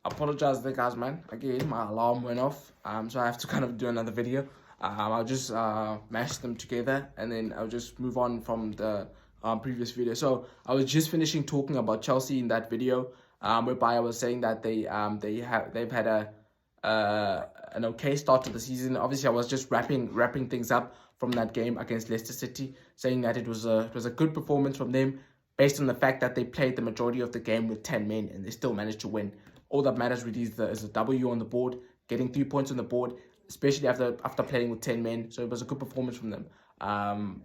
Apologize there, guys, man. Again, my alarm went off, so I have to kind of do another video. I'll just mash them together, and then I'll just move on from the previous video. So I was just finishing talking about Chelsea in that video, whereby I was saying that they've had an okay start to the season. Obviously, I was just wrapping things up from that game against Leicester City, saying that it was a good performance from them, based on the fact that they played the majority of the game with 10 men and they still managed to win. All that matters really is a W on the board, getting 3 points on the board, especially after playing with 10 men. So it was a good performance from them.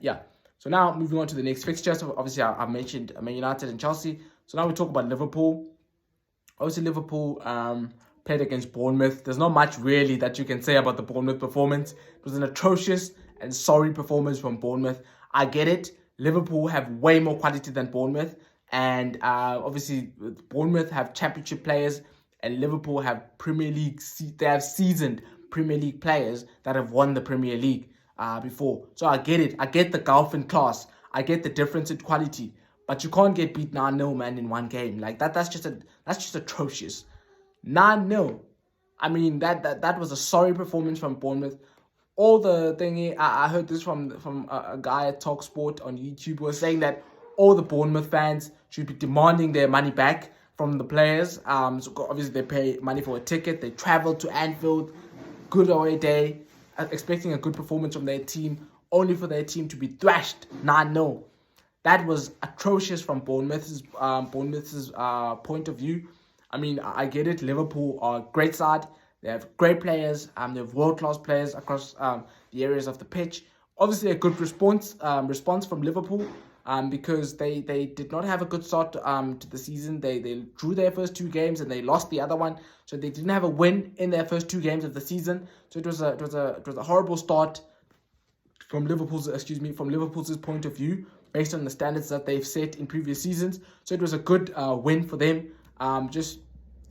Yeah. So now moving on to the next fixture. So obviously I mentioned Man United and Chelsea. So now we talk about Liverpool. Obviously Liverpool played against Bournemouth. There's not much really that you can say about the Bournemouth performance. It was an atrocious and sorry performance from Bournemouth. I get it. Liverpool have way more quality than Bournemouth. And obviously Bournemouth have championship players, and Liverpool have Premier League. They have seasoned Premier League players that have won the Premier League before. So I get it. I get the gulf in class. I get the difference in quality. But you can't get beat 9-0, man, in one game. Like that's just atrocious. 9-0. I mean that was a sorry performance from Bournemouth. All the thingy, I heard this from a guy at Talksport on YouTube, was saying that all the Bournemouth fans should be demanding their money back from the players. So obviously they pay money for a ticket. They travel to Anfield, good away day, expecting a good performance from their team, only for their team to be thrashed 9-0. That was atrocious from Bournemouth's point of view. I mean, I get it. Liverpool are a great side. They have great players. They have world-class players across the areas of the pitch. Obviously, a good response from Liverpool, because they did not have a good start to the season. They drew their first 2 games and they lost the other one, so they didn't have a win in their first 2 games of the season. So it was a horrible start from Liverpool's point of view, based on the standards that they've set in previous seasons. So it was a good win for them, just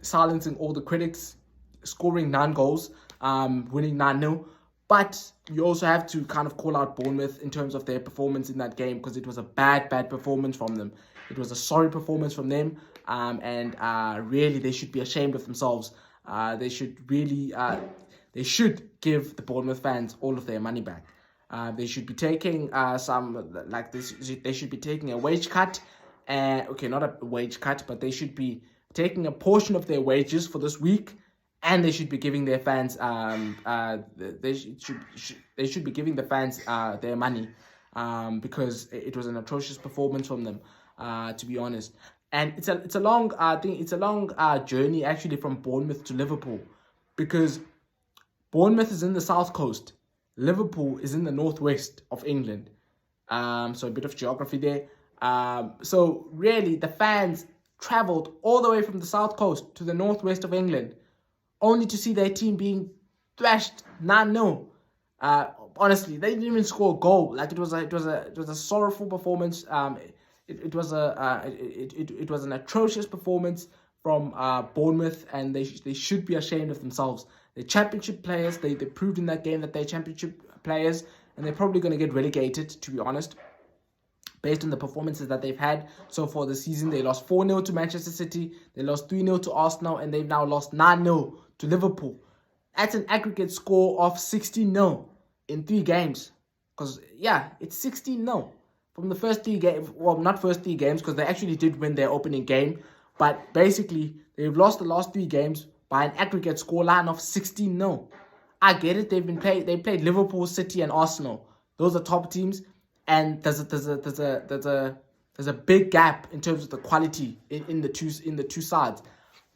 silencing all the critics, scoring 9 goals, winning 9-0. But you also have to kind of call out Bournemouth in terms of their performance in that game, because it was a bad performance from them. It was a sorry performance from them, and really they should be ashamed of themselves. They should give the Bournemouth fans all of their money back. They should be taking they should be taking a wage cut. Okay, not a wage cut, but they should be taking a portion of their wages for this week, and they should be giving their fans they should be giving the fans their money, because it was an atrocious performance from them, to be honest. And it's a long journey actually from Bournemouth to Liverpool, because Bournemouth is in the south coast, Liverpool is in the northwest of England. So a bit of geography there. So really the fans travelled all the way from the south coast to the northwest of England, only to see their team being thrashed 9-0. Honestly, they didn't even score a goal. Like it was a sorrowful performance. It was an atrocious performance from Bournemouth, and they should be ashamed of themselves. They're championship players. They proved in that game that they're championship players, and they're probably going to get relegated, to be honest, based on the performances that they've had so far this season. They lost 4-0 to Manchester City, they lost 3-0 to Arsenal, and they've now lost 9-0 to Liverpool. That's an aggregate score of 16-0 in 3 games. Because, yeah, it's 16-0 from the first 3 games. Well, not first 3 games, because they actually did win their opening game. But basically, they've lost the last 3 games by an aggregate scoreline of 16-0. I get it. They played Liverpool, City, and Arsenal. Those are top teams, and there's a big gap in terms of the quality in the two sides.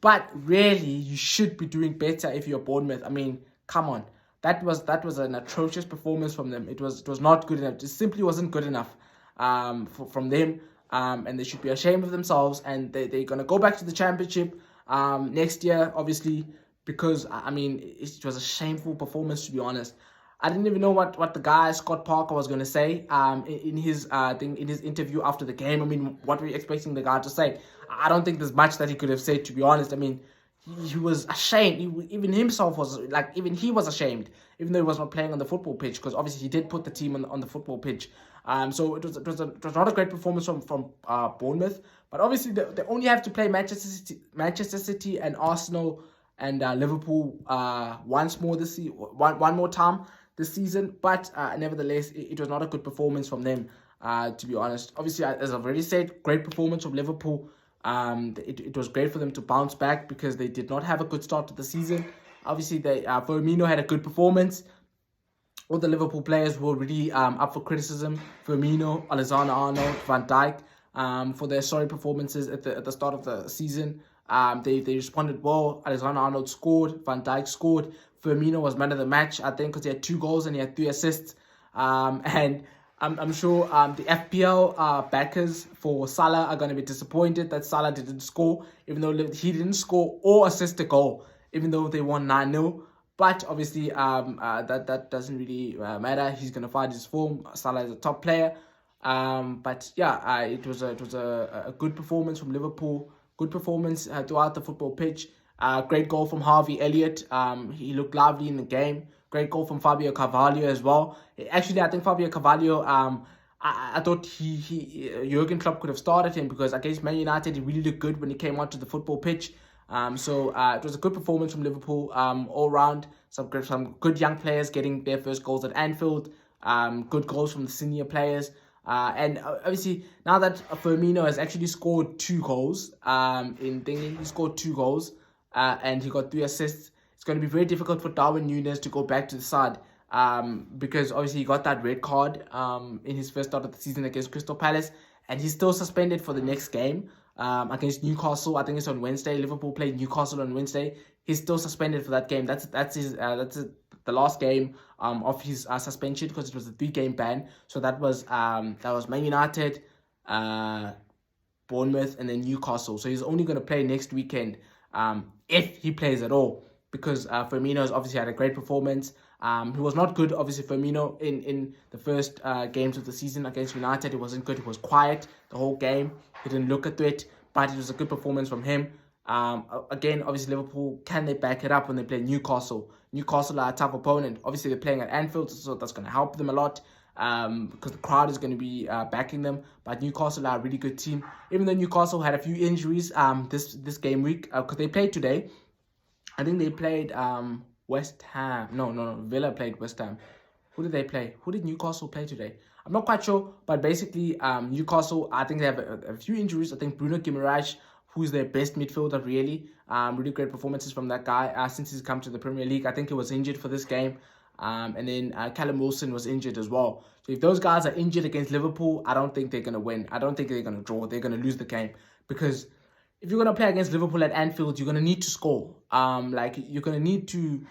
But really, you should be doing better if you're Bournemouth. I mean, come on. That was an atrocious performance from them. It was not good enough. It simply wasn't good enough from them. And they should be ashamed of themselves. And they're going to go back to the championship next year, obviously, because, I mean, it was a shameful performance, to be honest. I didn't even know what the guy, Scott Parker, was going to say in his interview after the game. I mean, what were you expecting the guy to say? I don't think there's much that he could have said, to be honest. I mean, he was ashamed. Even himself was, like, even he was ashamed, even though he was not playing on the football pitch, because obviously he did put the team on the football pitch. So it was not a great performance from Bournemouth, But obviously, they only have to play Manchester City and Arsenal and Liverpool once more this one more time this season. But nevertheless, it was not a good performance from them, to be honest. Obviously, as I've already said, great performance from Liverpool. It was great for them to bounce back because they did not have a good start to the season. Obviously, Firmino had a good performance. All the Liverpool players were really up for criticism. Firmino, Alexander-Arnold, Van Dijk, for their sorry performances at the start of the season. They responded well. Alexander-Arnold scored. Van Dijk scored. Firmino was man of the match, I think, because he had 2 goals and he had 3 assists. And I'm sure the FPL backers for Salah are going to be disappointed that Salah didn't score, even though he didn't score or assist a goal, even though they won 9-0. But obviously, that doesn't really matter. He's gonna find his form. Salah is a top player. But yeah, it was a good performance from Liverpool. Good performance throughout the football pitch. Great goal from Harvey Elliott. He looked lively in the game. Great goal from Fabio Carvalho as well. Actually, I think Fabio Carvalho. I thought Jurgen Klopp could have started him because against Man United he really looked good when he came onto the football pitch. So it was a good performance from Liverpool all round. Some good young players getting their first goals at Anfield. Good goals from the senior players. And obviously now that Firmino has actually scored 2 goals he scored 2 goals and he got 3 assists. It's going to be very difficult for Darwin Núñez to go back to the side because obviously he got that red card in his first start of the season against Crystal Palace, and he's still suspended for the next game. Against Newcastle, I think it's on Wednesday. Liverpool played Newcastle on Wednesday. He's still suspended for that game. That's the last game of his suspension because it was a 3-game ban. So that was Man United, Bournemouth, and then Newcastle. So he's only going to play next weekend if he plays at all, because Firmino has obviously had a great performance. He was not good, obviously, Firmino, in the first games of the season against United. He wasn't good. He was quiet the whole game. He didn't look a threat, but it was a good performance from him. Again, obviously, Liverpool, can they back it up when they play Newcastle? Newcastle are a tough opponent. Obviously, they're playing at Anfield, so that's going to help them a lot because the crowd is going to be backing them. But Newcastle are a really good team. Even though Newcastle had a few injuries this game week, because they played today. I think they played West Ham. No. Villa played West Ham. Who did they play? Who did Newcastle play today? I'm not quite sure, but basically Newcastle, I think they have a few injuries. I think Bruno Guimaraes, who's their best midfielder, really really great performances from that guy since he's come to the Premier League. I think he was injured for this game. And then Callum Wilson was injured as well. So if those guys are injured against Liverpool, I don't think they're going to win. I don't think they're going to draw. They're going to lose the game, because if you're going to play against Liverpool at Anfield, you're going to need to score. You're going to need to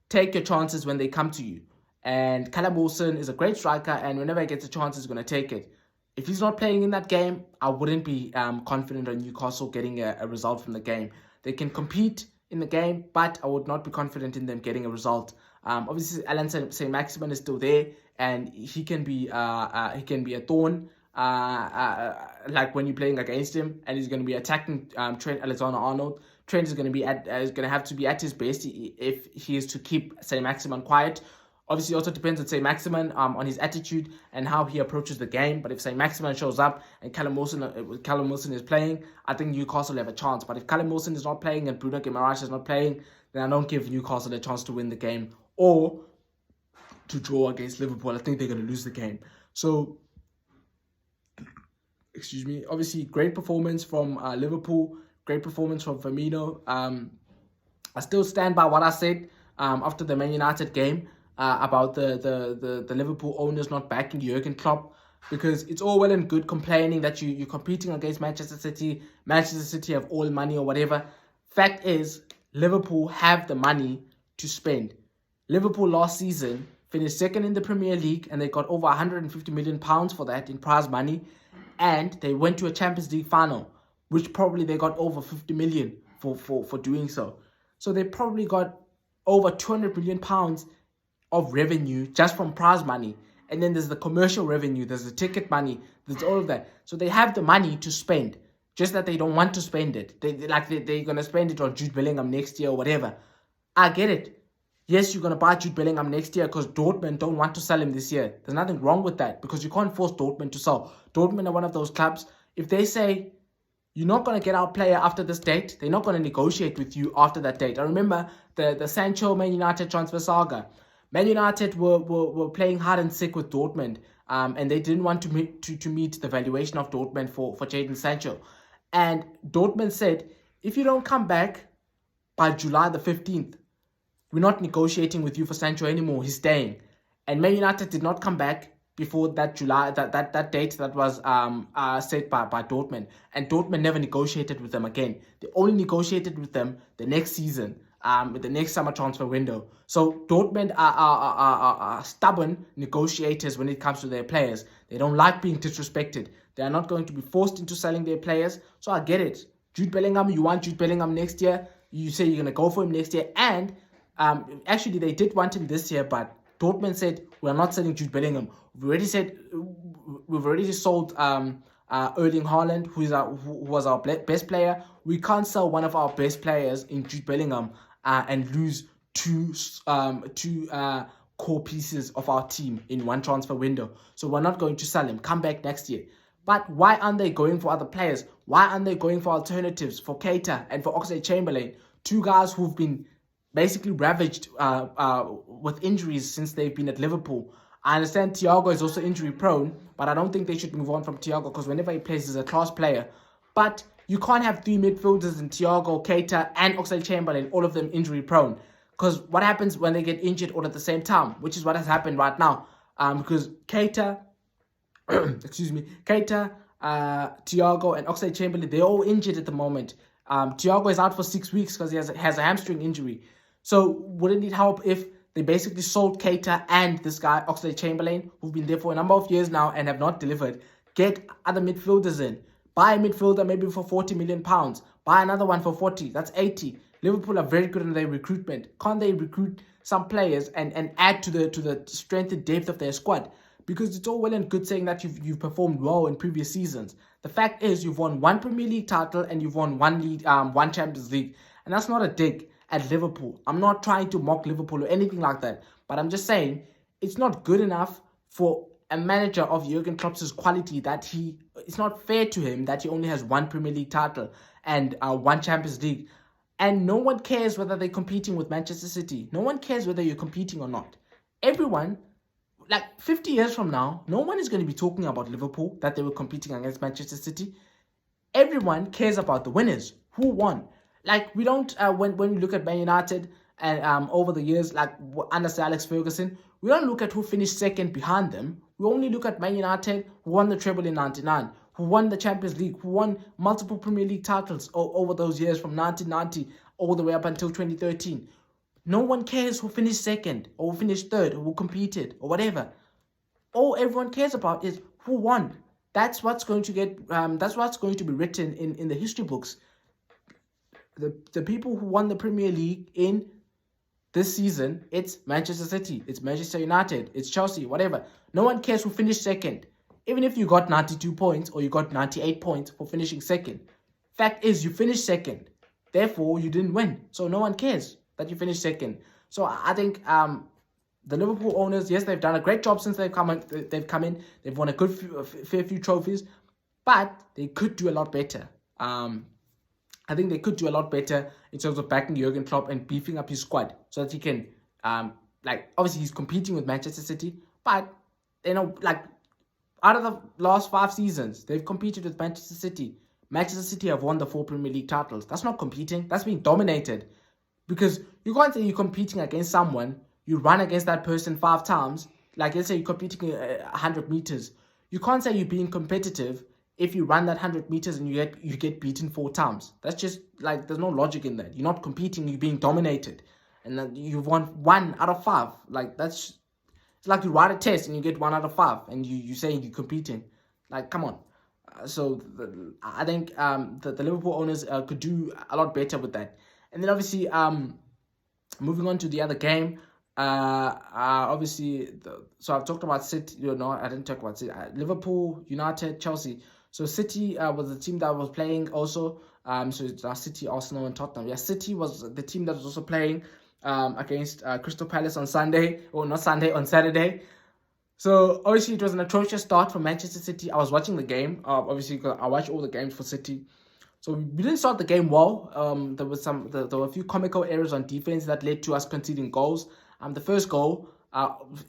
take your chances when they come to you. And Callum Wilson is a great striker, and whenever he gets a chance, he's going to take it. If he's not playing in that game, I wouldn't be confident on Newcastle getting a result from the game. They can compete in the game, but I would not be confident in them getting a result. Obviously, Alan Saint-Maximin is still there, and he can be a thorn. Like when you're playing against him, and he's going to be attacking Trent Alexander-Arnold. Trent is going to have to be at his best if he is to keep Saint-Maximin quiet. Obviously, it also depends on Saint-Maximin on his attitude and how he approaches the game. But if Saint-Maximin shows up and Callum Wilson is playing, I think Newcastle have a chance. But if Callum Wilson is not playing and Bruno Guimaraes is not playing, then I don't give Newcastle a chance to win the game or to draw against Liverpool. I think they're going to lose the game. So, excuse me. Obviously, great performance from Liverpool. Great performance from Firmino. I still stand by what I said after the Man United game about the Liverpool owners not backing Jurgen Klopp, because it's all well and good complaining that you're competing against Manchester City. Manchester City have all money or whatever. Fact is, Liverpool have the money to spend. Liverpool last season finished second in the Premier League, and they got over £150 million for that in prize money, and they went to a Champions League final, which probably they got over 50 million for doing so. So they probably got over £200 million of revenue just from prize money. And then there's the commercial revenue, there's the ticket money, there's all of that. So they have the money to spend, just that they don't want to spend it. They're going to spend it on Jude Bellingham next year or whatever. I get it. Yes, you're going to buy Jude Bellingham next year because Dortmund don't want to sell him this year. There's nothing wrong with that, because you can't force Dortmund to sell. Dortmund are one of those clubs. If they say, you're not going to get our player after this date. They're not going to negotiate with you after that date. I remember the Sancho Man United transfer saga. Man United were playing hard and sick with Dortmund, and they didn't want to meet the valuation of Dortmund for Jadon Sancho. And Dortmund said, if you don't come back by July the 15th, we're not negotiating with you for Sancho anymore. He's staying. And Man United did not come back before that July, that date that was set by Dortmund. And Dortmund never negotiated with them again. They only negotiated with them the next season, the next summer transfer window. So Dortmund are stubborn negotiators when it comes to their players. They don't like being disrespected. They are not going to be forced into selling their players. So I get it. Jude Bellingham, you want Jude Bellingham next year. You say you're going to go for him next year. And actually, they did want him this year, but Dortmund said, we're not selling Jude Bellingham. We've already sold Erling Haaland, who was our best player. We can't sell one of our best players in Jude Bellingham and lose two core pieces of our team in one transfer window. So we're not going to sell him. Come back next year. But why aren't they going for other players? Why aren't they going for alternatives for Keita and for Oxlade-Chamberlain? Two guys who've been basically ravaged with injuries since they've been at Liverpool. I understand Thiago is also injury prone, but I don't think they should move on from Thiago because whenever he plays, he's a class player. But you can't have three midfielders in Thiago, Keita, and Oxlade-Chamberlain, all of them injury prone. Because what happens when they get injured all at the same time, which is what has happened right now. Because Keita, Keita, Thiago, and Oxlade-Chamberlain, they're all injured at the moment. Thiago is out for 6 weeks because he has a hamstring injury. So wouldn't it help if they basically sold Keita and this guy, Oxlade-Chamberlain, who've been there for a number of years now and have not delivered? Get other midfielders in. Buy a midfielder maybe for £40 million. Buy another one for 40. That's 80. Liverpool are very good in their recruitment. Can't they recruit some players and add to the strength and depth of their squad? Because it's all well and good saying that you've performed well in previous seasons. The fact is you've won one Premier League title and you've won one Champions League. And that's not a dig at Liverpool. I'm not trying to mock Liverpool or anything like that. But I'm just saying it's not good enough for a manager of Jurgen Klopp's quality that it's not fair to him that he only has one Premier League title and one Champions League. And no one cares whether they're competing with Manchester City. No one cares whether you're competing or not. Everyone, like 50 years from now, no one is going to be talking about Liverpool, that they were competing against Manchester City. Everyone cares about the winners. Who won? Like, we don't, when we look at Man United and over the years, like under Sir Alex Ferguson, we don't look at who finished second behind them. We only look at Man United, who won the treble in 99, who won the Champions League, who won multiple Premier League titles over those years from 1990 all the way up until 2013. No one cares who finished second or who finished third or who competed or whatever. All everyone cares about is who won. That's what's going to get. That's what's going to be written in the history books. The people who won the Premier League in this season, it's Manchester City, it's Manchester United, it's Chelsea, whatever. No one cares who finished second. Even if you got 92 points or you got 98 points for finishing second. Fact is, you finished second. Therefore, you didn't win. So no one cares that you finished second. So I think the Liverpool owners, yes, they've done a great job since they've come in. They've won a fair few trophies. But they could do a lot better. I think they could do a lot better in terms of backing Jurgen Klopp and beefing up his squad so that he can, obviously he's competing with Manchester City, but, out of the last 5 seasons, they've competed with Manchester City. Manchester City have won the 4 Premier League titles. That's not competing. That's being dominated. Because you can't say you're competing against someone, you run against that person 5 times, like let's say you're competing 100 meters. You can't say you're being competitive if you run that 100 meters and you get beaten 4 times. That's just, there's no logic in that. You're not competing, you're being dominated. And then you've won 1 out of 5. It's like you write a test and you get 1 out of 5 and you say you're competing. Come on. I think the Liverpool owners could do a lot better with that. And then obviously, moving on to the other game, obviously, so I've talked about City, I didn't talk about City, Liverpool, United, Chelsea. So City was the team that was playing also. So it's City, Arsenal, and Tottenham. Yeah, City was the team that was also playing against Crystal Palace on Sunday, or not Sunday, on Saturday. So obviously it was an atrocious start for Manchester City. I was watching the game, obviously because I watch all the games for City. So we didn't start the game well. There were a few comical errors on defense that led to us conceding goals. The first goal,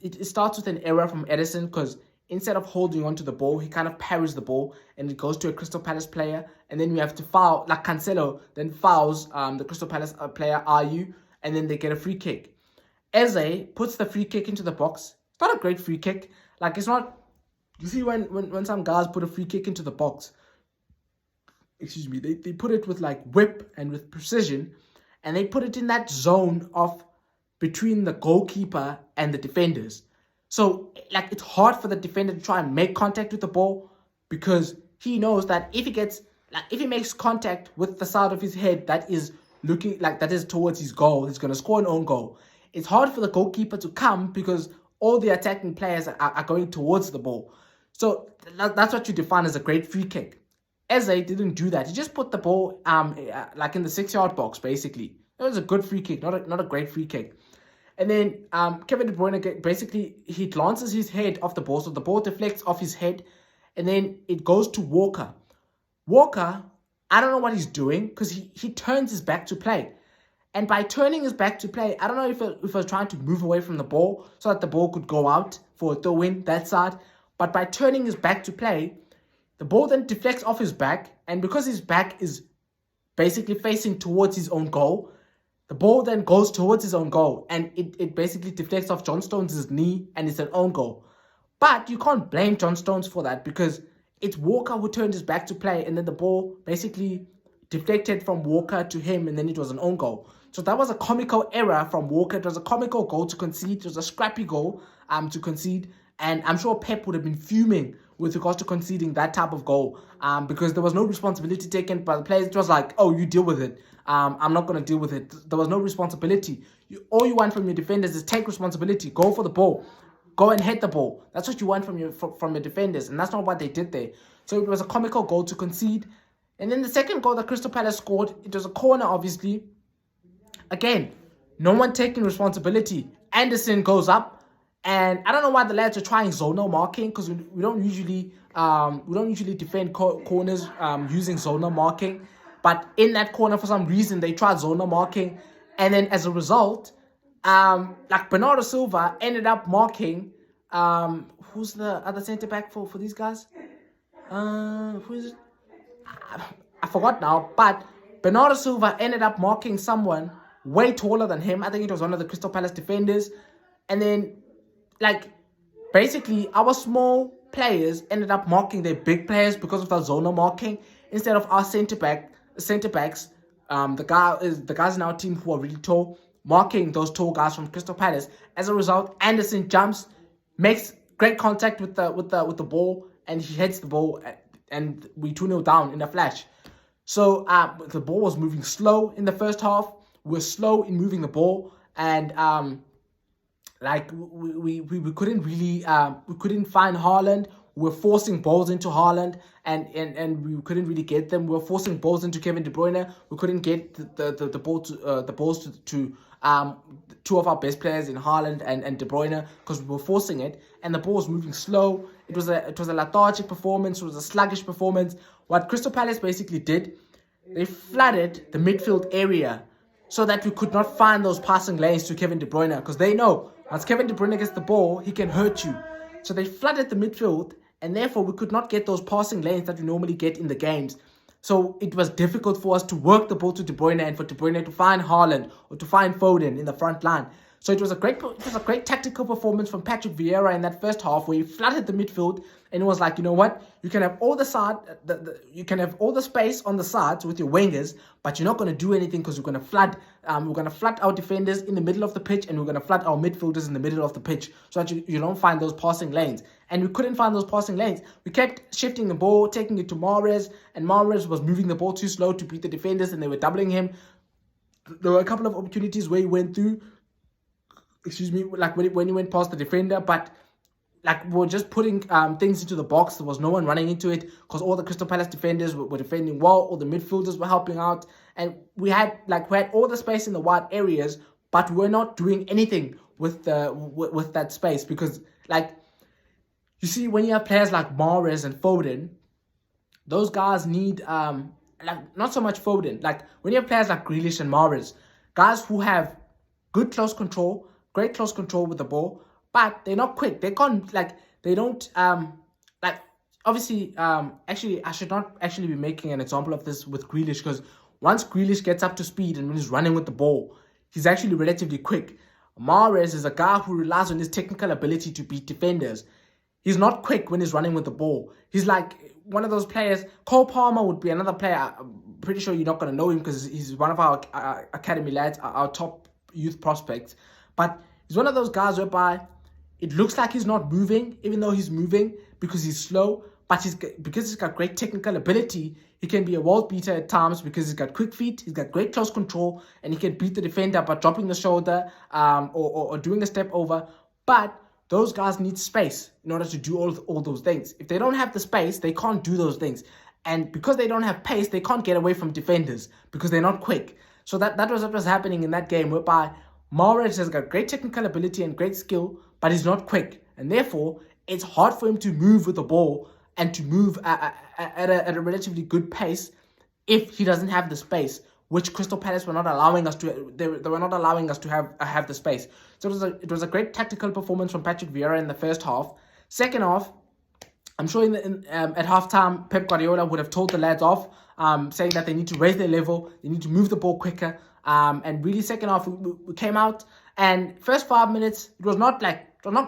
it starts with an error from Edison because instead of holding onto the ball, he kind of parries the ball and it goes to a Crystal Palace player, and then we have to foul, like Cancelo then fouls the Crystal Palace player Ayew, and then they get a free kick. Eze puts the free kick into the box. It's not a great free kick. Like, it's not. You see, when some guys put a free kick into the box, excuse me, they put it with like whip and with precision, and they put it in that zone of between the goalkeeper and the defenders. So, like, it's hard for the defender to try and make contact with the ball because he knows that if he makes contact with the side of his head that is towards his goal, he's going to score an own goal. It's hard for the goalkeeper to come because all the attacking players are going towards the ball. So that's what you define as a great free kick. Eze didn't do that. He just put the ball like in the 6-yard box, basically. It was a good free kick, not a great free kick. And then Kevin De Bruyne, basically, he glances his head off the ball, so the ball deflects off his head, and then it goes to Walker. Walker, I don't know what he's doing because he turns his back to play. And by turning his back to play, I don't know if he was trying to move away from the ball so that the ball could go out for a throw-in, that side. But by turning his back to play, the ball then deflects off his back. And because his back is basically facing towards his own goal, the ball then goes towards his own goal. And it basically deflects off John Stones' knee and it's an own goal. But you can't blame John Stones for that because it's Walker who turned his back to play. And then the ball basically deflected from Walker to him, and then it was an own goal. So that was a comical error from Walker. It was a comical goal to concede. It was a scrappy goal to concede. And I'm sure Pep would have been fuming with regards to conceding that type of goal because there was no responsibility taken by the players. It was like, oh, you deal with it. I'm not going to deal with it. There was no responsibility. All you want from your defenders is take responsibility. Go for the ball. Go and hit the ball. That's what you want from your defenders. And that's not what they did there. So it was a comical goal to concede. And then the second goal that Crystal Palace scored, it was a corner, obviously. Again, no one taking responsibility. Anderson goes up, and I don't know why the lads are trying zonal marking because we don't usually defend corners using zonal marking. But in that corner, for some reason, they tried zonal marking, and then as a result, like Bernardo Silva ended up marking. Who's the other centre back for these guys? Who is it? I forgot now, but Bernardo Silva ended up marking someone way taller than him. I think it was one of the Crystal Palace defenders. And then, like, basically, our small players ended up marking their big players because of the zonal marking instead of our centre backs. The guys in our team who are really tall, marking those tall guys from Crystal Palace. As a result, Anderson jumps, makes great contact with the ball, and he hits the ball, and we 2-0 down in a flash. So the ball was moving slow in the first half. We were slow in moving the ball, and like we couldn't really we couldn't find Haaland. We were forcing balls into Haaland, and we couldn't really get them. We were forcing balls into Kevin De Bruyne. We couldn't get the balls to two of our best players in Haaland and De Bruyne because we were forcing it, and the ball was moving slow. It was a lethargic performance. It was a sluggish performance. What Crystal Palace basically did, they flooded the midfield area so that we could not find those passing lanes to Kevin De Bruyne because they know once Kevin De Bruyne gets the ball, he can hurt you. So they flooded the midfield, and therefore we could not get those passing lanes that we normally get in the games. So it was difficult for us to work the ball to De Bruyne and for De Bruyne to find Haaland or to find Foden in the front line. So it was a great tactical performance from Patrick Vieira in that first half where he flooded the midfield, and it was like, you know what, you can have all you can have all the space on the sides with your wingers, but you're not going to do anything because we're going to flood our defenders in the middle of the pitch, and we're going to flood our midfielders in the middle of the pitch so that you don't find those passing lanes. And we couldn't find those passing lanes. We kept shifting the ball, taking it to Mahrez, and Mahrez was moving the ball too slow to beat the defenders, and they were doubling him. There were a couple of opportunities where he went through, like when he went past the defender, but like we were just putting things into the box. There was no one running into it because all the Crystal Palace defenders were defending well. All the midfielders were helping out, and we had all the space in the wide areas, but we're not doing anything with that space because, like, you see, when you have players like Mahrez and Foden, those guys need like not so much Foden. Like when you have players like Grealish and Mahrez, guys who have good close control, great close control with the ball, but they're not quick. They can't they don't like obviously actually I should not actually be making an example of this with Grealish, because once Grealish gets up to speed and when he's running with the ball, he's actually relatively quick. Mahrez is a guy who relies on his technical ability to beat defenders. He's not quick when he's running with the ball. He's like one of those players. Cole Palmer would be another player. I'm pretty sure you're not going to know him because he's one of our academy lads, our top youth prospects. But he's one of those guys whereby it looks like he's not moving, even though he's moving because he's slow. But because he's got great technical ability, he can be a world beater at times because he's got quick feet, he's got great close control, and he can beat the defender by dropping the shoulder or doing a step over. But those guys need space in order to do all those things. If they don't have the space, they can't do those things. And because they don't have pace, they can't get away from defenders because they're not quick. So that was what was happening in that game, whereby Mahrez has got great technical ability and great skill, but he's not quick. And therefore, it's hard for him to move with the ball and to move at a relatively good pace if he doesn't have the space, which Crystal Palace were not allowing us to. They were not allowing us to have the space. So it was a great tactical performance from Patrick Vieira in the first half. Second half, I'm sure at halftime, Pep Guardiola would have told the lads off, saying that they need to raise their level, they need to move the ball quicker. And really, second half, we came out, and first 5 minutes, it was not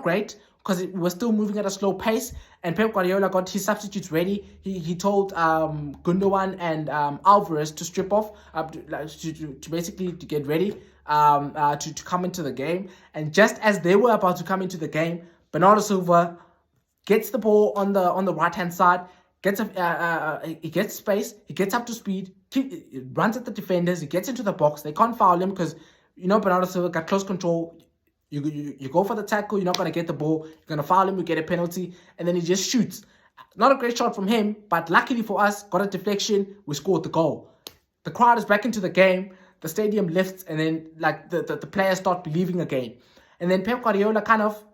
great because we were still moving at a slow pace. And Pep Guardiola got his substitutes ready. He told Gundogan and Alvarez to strip off, to basically to get ready to come into the game. And just as they were about to come into the game, Bernardo Silva gets the ball on the right hand side, he gets space, he gets up to speed, runs at the defenders, he gets into the box. They can't foul him because Bernardo Silva got close control. You go for the tackle, you're not going to get the ball, you're going to foul him, you get a penalty, and then he just shoots. Not a great shot from him, but luckily for us, got a deflection, we scored the goal. The crowd is back into the game, the stadium lifts, and then the players start believing again. And then Pep Guardiola kind of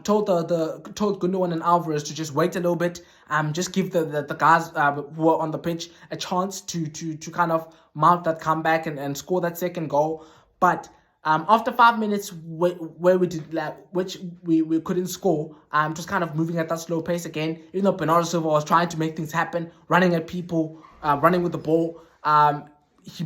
told Gundogan and Alvarez to just wait a little bit, just give the guys who are on the pitch a chance to kind of mount that comeback and score that second goal. But after 5 minutes, where we did which we couldn't score, just kind of moving at that slow pace again. Even though Bernardo Silva was trying to make things happen, running at people, running with the ball, he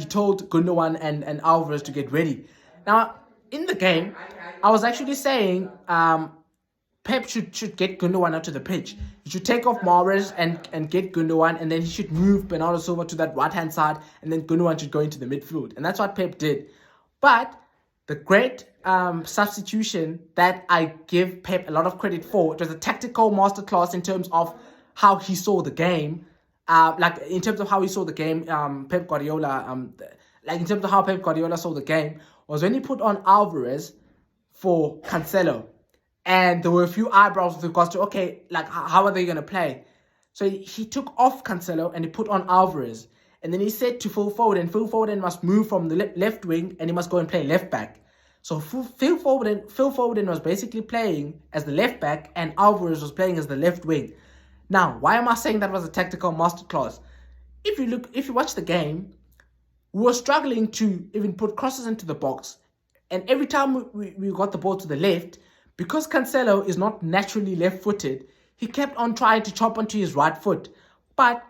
told Gundogan and Alvarez to get ready. Now in the game, I was actually saying Pep should get Gundogan out to the pitch. He should take off Mahrez and get Gundogan, and then he should move Bernardo Silva to that right-hand side, and then Gundogan should go into the midfield. And that's what Pep did. But the great substitution that I give Pep a lot of credit for, it was a tactical masterclass in terms of how he saw the game. In terms of how he saw the game, Pep Guardiola, in terms of how Pep Guardiola saw the game, was when he put on Alvarez for Cancelo. And there were a few eyebrows with regards to, okay, how are they going to play? So he took off Cancelo and he put on Alvarez. And then he said to Phil Foden must move from the left wing and he must go and play left back. So Phil Foden was basically playing as the left back and Alvarez was playing as the left wing. Now, why am I saying that was a tactical masterclass? If you watch the game, we were struggling to even put crosses into the box. And every time we got the ball to the left, because Cancelo is not naturally left-footed, he kept on trying to chop onto his right foot. But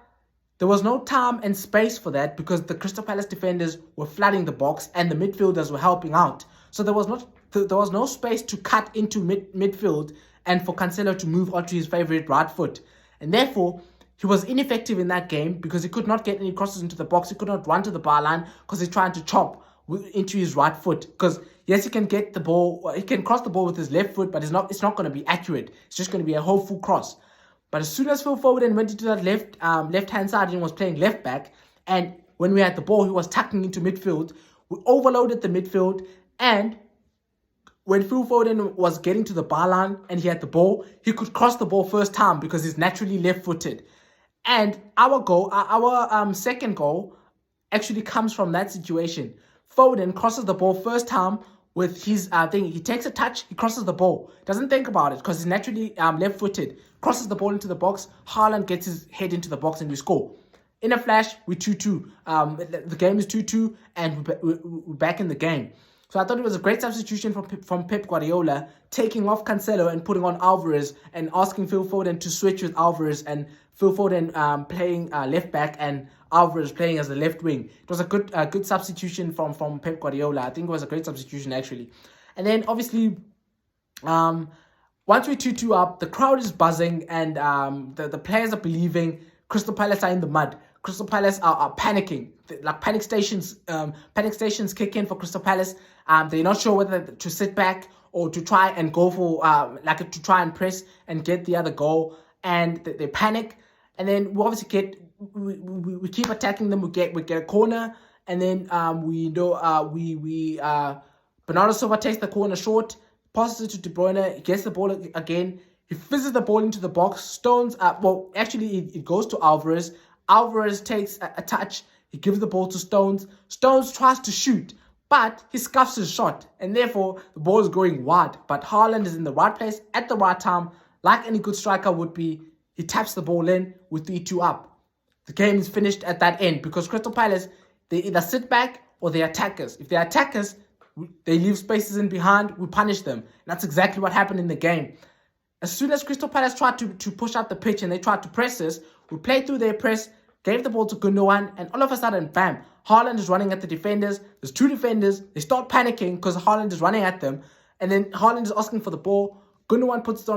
there was no time and space for that because the Crystal Palace defenders were flooding the box and the midfielders were helping out. So there was no space to cut into midfield and for Cancelo to move onto his favourite right foot. And therefore, he was ineffective in that game because he could not get any crosses into the box. He could not run to the byline because he's trying to chop into his right foot. Because yes, he can get the ball, he can cross the ball with his left foot, but it's not going to be accurate. It's just going to be a hopeful cross. But as soon as Phil Foden went into that left-hand side and was playing left back, and when we had the ball, he was tucking into midfield, we overloaded the midfield. And when Phil Foden was getting to the byline and he had the ball, he could cross the ball first time because he's naturally left-footed. And our second goal actually comes from that situation. Foden crosses the ball first time with his thing. He takes a touch, he crosses the ball. Doesn't think about it because he's naturally left-footed. Crosses the ball into the box. Haaland gets his head into the box and we score. In a flash, we're 2-2. The game is 2-2 and we're back in the game. So I thought it was a great substitution from Pep Guardiola, taking off Cancelo and putting on Alvarez and asking Phil Foden to switch with Alvarez, and Phil Foden playing left back and Alvarez playing as the left wing. It was a good substitution from Pep Guardiola. I think it was a great substitution actually. And then obviously, once we're 2-2 up, the crowd is buzzing and the players are believing. Crystal Palace are in the mud. Crystal Palace are panicking. Like panic stations kick in for Crystal Palace. They're not sure whether to sit back or to try and go for to try and press and get the other goal. And they panic. And then we obviously we keep attacking them. We get a corner, and then Bernardo Silva takes the corner short, passes it to De Bruyne, gets the ball again. He fizzes the ball into the box. Stones, it goes to Alvarez. Alvarez takes a touch. He gives the ball to Stones. Stones tries to shoot, but he scuffs his shot, and therefore the ball is going wide. But Haaland is in the right place at the right time, like any good striker would be. He taps the ball in with 3-2 up. The game is finished at that end because Crystal Palace, they either sit back or they attack us. If they attack us, they leave spaces in behind, we punish them. And that's exactly what happened in the game. As soon as Crystal Palace tried to push out the pitch and they tried to press us, we played through their press, gave the ball to Gundogan, and all of a sudden, bam, Haaland is running at the defenders. There's two defenders. They start panicking because Haaland is running at them. And then Haaland is asking for the ball. Gundogan puts it on